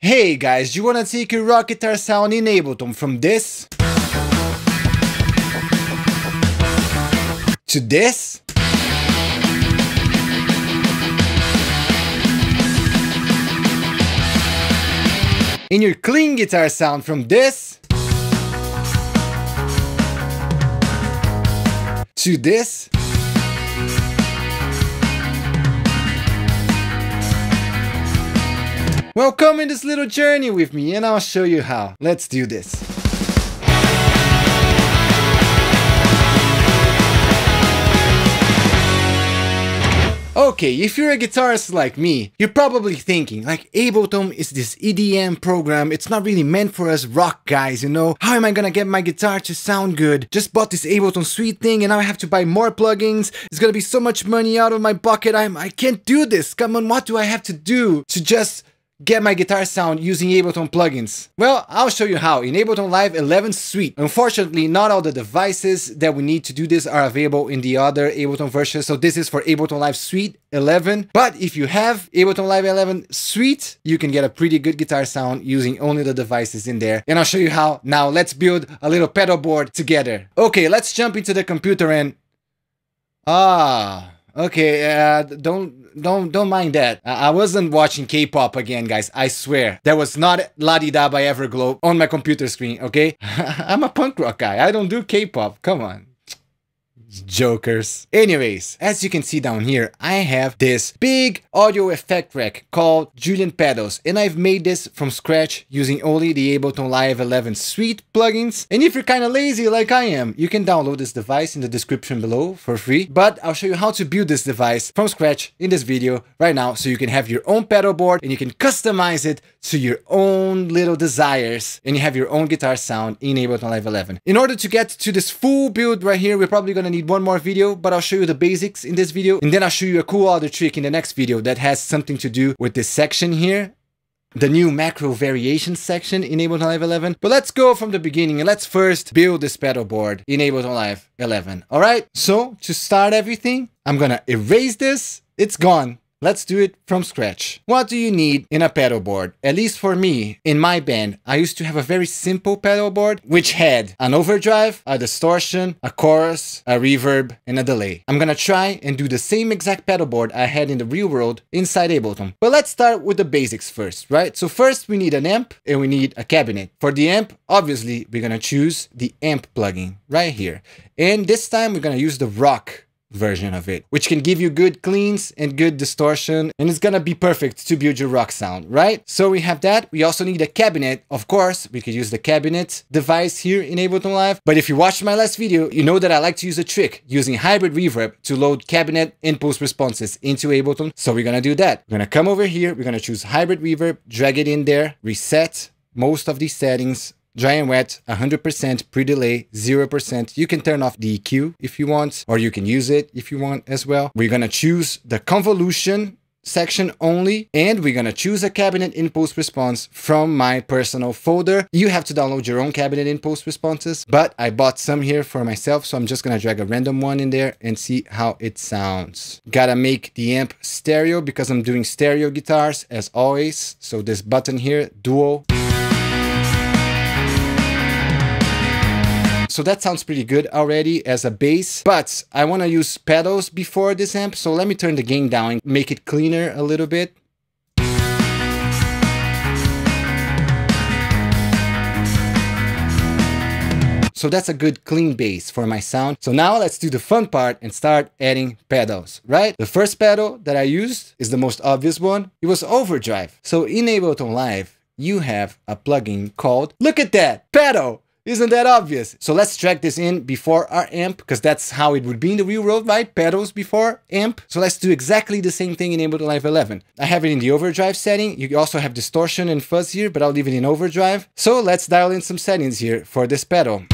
Hey guys, do you wanna take your rock guitar sound in Ableton from this to this? In your clean guitar sound from this to this? Well, come in this little journey with me and I'll show you how. Let's do this. Okay, if you're a guitarist like me, you're probably thinking, like, Ableton is this EDM program, it's not really meant for us rock guys, you know? How am I gonna get my guitar to sound good? Just bought this Ableton Suite thing and now I have to buy more plugins. It's gonna be so much money out of my pocket, I can't do this. Come on, what do I have to do to just get my guitar sound using Ableton plugins? Well, I'll show you how in Ableton Live 11 Suite. Unfortunately, not all the devices that we need to do this are available in the other Ableton versions. So this is for Ableton Live Suite 11. But if you have Ableton Live 11 Suite, you can get a pretty good guitar sound using only the devices in there. And I'll show you how. Now let's build a little pedal board together. Okay, let's jump into the computer and... okay, don't mind that. I wasn't watching K-pop again, guys. I swear. That was not La Di Da by Everglow on my computer screen, okay? I'm a punk rock guy. I don't do K-pop. Come on. Jokers. Anyways, as you can see down here, I have this big audio effect rack called Julian Pedals, and I've made this from scratch using only the Ableton Live 11 Suite plugins. And if you're kind of lazy like I am, you can download this device in the description below for free. But I'll show you how to build this device from scratch in this video right now, so you can have your own pedal board and you can customize it to your own little desires, and you have your own guitar sound in Ableton Live 11. In order to get to this full build right here, we're probably gonna need one more video, but I'll show you the basics in this video, and then I'll show you a cool other trick in the next video that has something to do with this section here, the new macro variations section in Ableton Live 11. But let's go from the beginning and let's first build this pedal board in Ableton Live 11. All right, so to start everything, I'm gonna erase this. It's gone. Let's do it from scratch. What do you need in a pedal board? At least for me, in my band, I used to have a very simple pedal board, which had an overdrive, a distortion, a chorus, a reverb, and a delay. I'm gonna try and do the same exact pedal board I had in the real world inside Ableton. But let's start with the basics first, right? So first we need an amp and we need a cabinet. For the amp, obviously, we're gonna choose the amp plugin right here. And this time we're gonna use the rock version of it, which can give you good cleans and good distortion, and it's gonna be perfect to build your rock sound, right? So we have that. We also need a cabinet. Of course, we could use the cabinet device here in Ableton Live, but if you watched my last video, you know that I like to use a trick using hybrid reverb to load cabinet and post responses into Ableton. So we're gonna do that. We're gonna come over here, we're gonna choose hybrid reverb, drag it in there, reset most of these settings, dry and wet, 100% pre-delay, 0%. You can turn off the EQ if you want, or you can use it if you want as well. We're gonna choose the convolution section only, and we're gonna choose a cabinet in post response from my personal folder. You have to download your own cabinet in post responses, but I bought some here for myself, so I'm just gonna drag a random one in there and see how it sounds. Gotta make the amp stereo because I'm doing stereo guitars as always. So this button here, dual. So that sounds pretty good already as a bass, but I want to use pedals before this amp. So let me turn the gain down and make it cleaner a little bit. So that's a good clean bass for my sound. So now let's do the fun part and start adding pedals, right? The first pedal that I used is the most obvious one. It was overdrive. So in Ableton Live, you have a plugin called, look at that, pedal. Isn't that obvious? So let's drag this in before our amp, because that's how it would be in the real world, right? Pedals before amp. So let's do exactly the same thing in Ableton Live 11. I have it in the overdrive setting. You also have distortion and fuzz here, but I'll leave it in overdrive. So let's dial in some settings here for this pedal.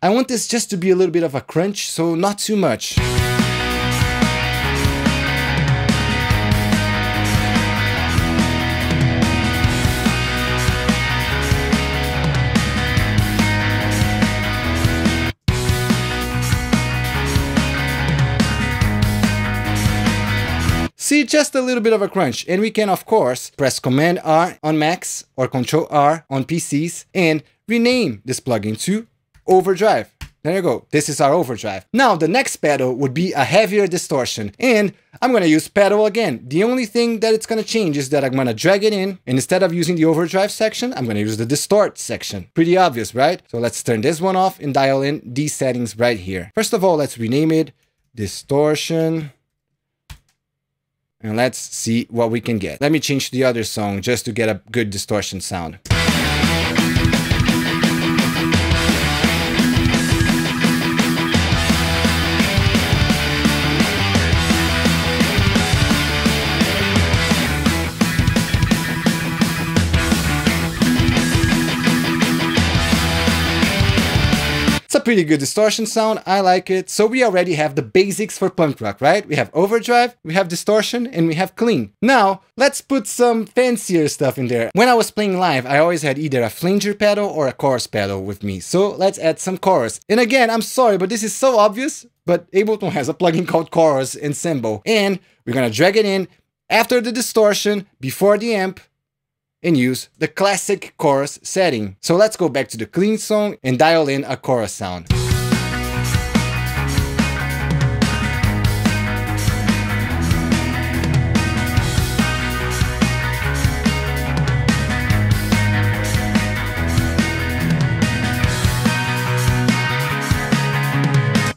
I want this just to be a little bit of a crunch, so not too much. see just a little bit of a crunch. And we can, of course, press Command R on Macs or Control R on PCs and rename this plugin to Overdrive. There you go. This is our overdrive. Now, the next pedal would be a heavier distortion. And I'm going to use pedal again. The only thing that it's going to change is that I'm going to drag it in. And instead of using the overdrive section, I'm going to use the distort section. Pretty obvious, right? So let's turn this one off and dial in these settings right here. First of all, let's rename it distortion. And let's see what we can get. Let me change the other song just to get a good distortion sound. It's a pretty good distortion sound, I like it. So we already have the basics for punk rock, right? We have overdrive, we have distortion, and we have clean. Now, let's put some fancier stuff in there. When I was playing live, I always had either a flanger pedal or a chorus pedal with me. So let's add some chorus. And again, I'm sorry, but this is so obvious, but Ableton has a plugin called Chorus in Symbol. And we're gonna drag it in after the distortion, before the amp, and use the classic chorus setting. So let's go back to the clean song and dial in a chorus sound.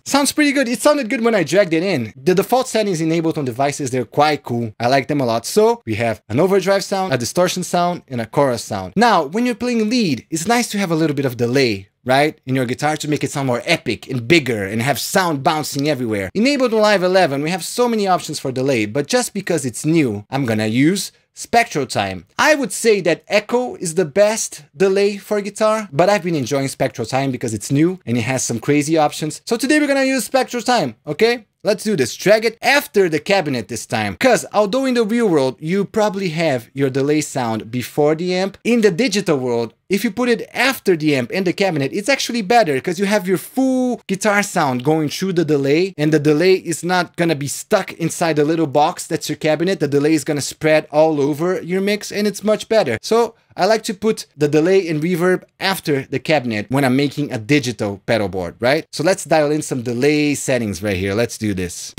Sounds pretty good. It sounded good when I dragged it in. The default settings in Ableton devices, they're quite cool. I like them a lot. So we have an overdrive sound, a distortion sound, and a chorus sound. Now, when you're playing lead, it's nice to have a little bit of delay, right, in your guitar to make it sound more epic and bigger and have sound bouncing everywhere. In Ableton Live 11, we have so many options for delay, but just because it's new, I'm gonna use spectral time. I would say that echo is the best delay for guitar, but I've been enjoying spectral time because it's new and it has some crazy options. So today we're gonna use spectral time, okay? Let's do this. Drag it after the cabinet this time. Because although in the real world, you probably have your delay sound before the amp, in the digital world, if you put it after the amp and the cabinet, it's actually better because you have your full guitar sound going through the delay, and the delay is not gonna be stuck inside the little box that's your cabinet. The delay is gonna spread all over your mix and it's much better. So I like to put the delay and reverb after the cabinet when I'm making a digital pedal board, right? So let's dial in some delay settings right here. Let's do this.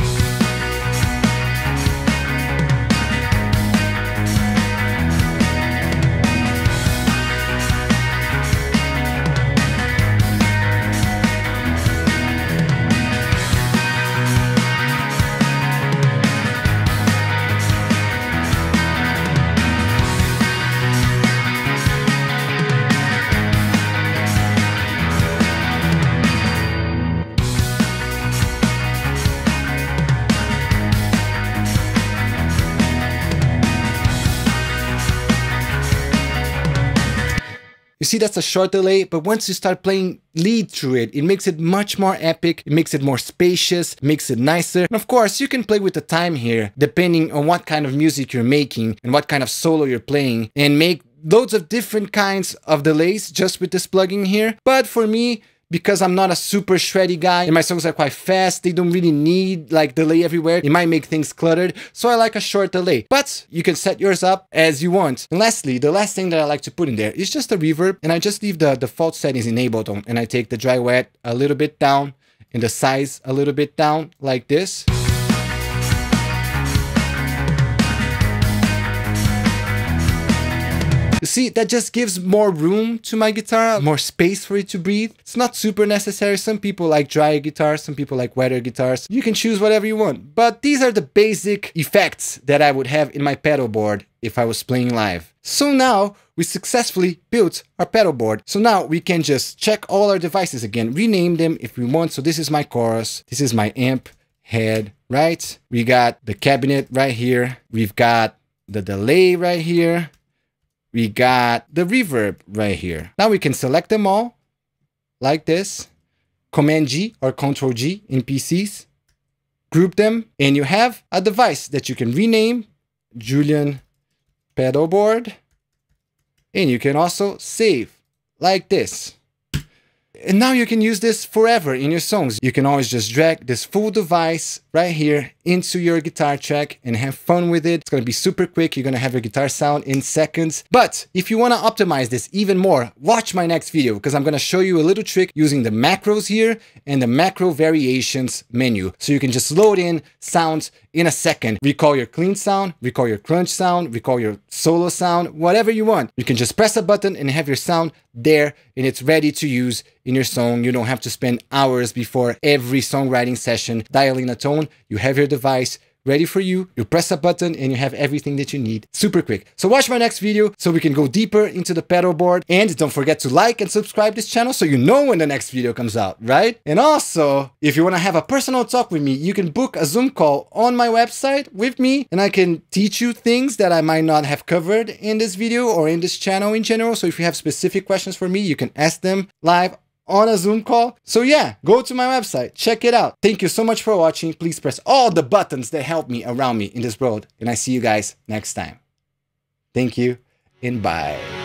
You see, that's a short delay, but once you start playing lead through it, it makes it much more epic, it makes it more spacious, makes it nicer. And of course, you can play with the time here, depending on what kind of music you're making and what kind of solo you're playing, and make loads of different kinds of delays just with this plugin here. But for me, because I'm not a super shreddy guy and my songs are quite fast, they don't really need like delay everywhere. It might make things cluttered, so I like a short delay. But you can set yours up as you want. And lastly, the last thing that I like to put in there is just a reverb, and I just leave the default settings enabled on, and I take the dry wet a little bit down and the size a little bit down like this. You see, that just gives more room to my guitar, more space for it to breathe. It's not super necessary. Some people like dry guitars, some people like wetter guitars. You can choose whatever you want. But these are the basic effects that I would have in my pedal board if I was playing live. So now we successfully built our pedal board. So now we can just check all our devices again, rename them if we want. So this is my chorus, this is my amp head, right? We got the cabinet right here. We've got the delay right here. We got the reverb right here. Now we can select them all like this. Command G or Control G in PCs. Group them, and you have a device that you can rename Julian Pedal Board. And you can also save like this. And now you can use this forever in your songs. You can always just drag this full device right here into your guitar track and have fun with it. It's going to be super quick. You're going to have your guitar sound in seconds. But if you want to optimize this even more, watch my next video because I'm going to show you a little trick using the macros here and the macro variations menu. So you can just load in sounds in a second. Recall your clean sound, recall your crunch sound, recall your solo sound, whatever you want. You can just press a button and have your sound there and it's ready to use in your song. You don't have to spend hours before every songwriting session dialing a tone. You have your device ready for you. You press a button and you have everything that you need super quick. So watch my next video so we can go deeper into the pedal board. And don't forget to like and subscribe this channel so you know when the next video comes out, right? And also, if you want to have a personal talk with me, you can book a Zoom call on my website with me and I can teach you things that I might not have covered in this video or in this channel in general. So if you have specific questions for me, you can ask them live on a Zoom call. So yeah, go to my website, check it out. Thank you so much for watching. Please press all the buttons that help me around me in this world. And I see you guys next time. Thank you and bye.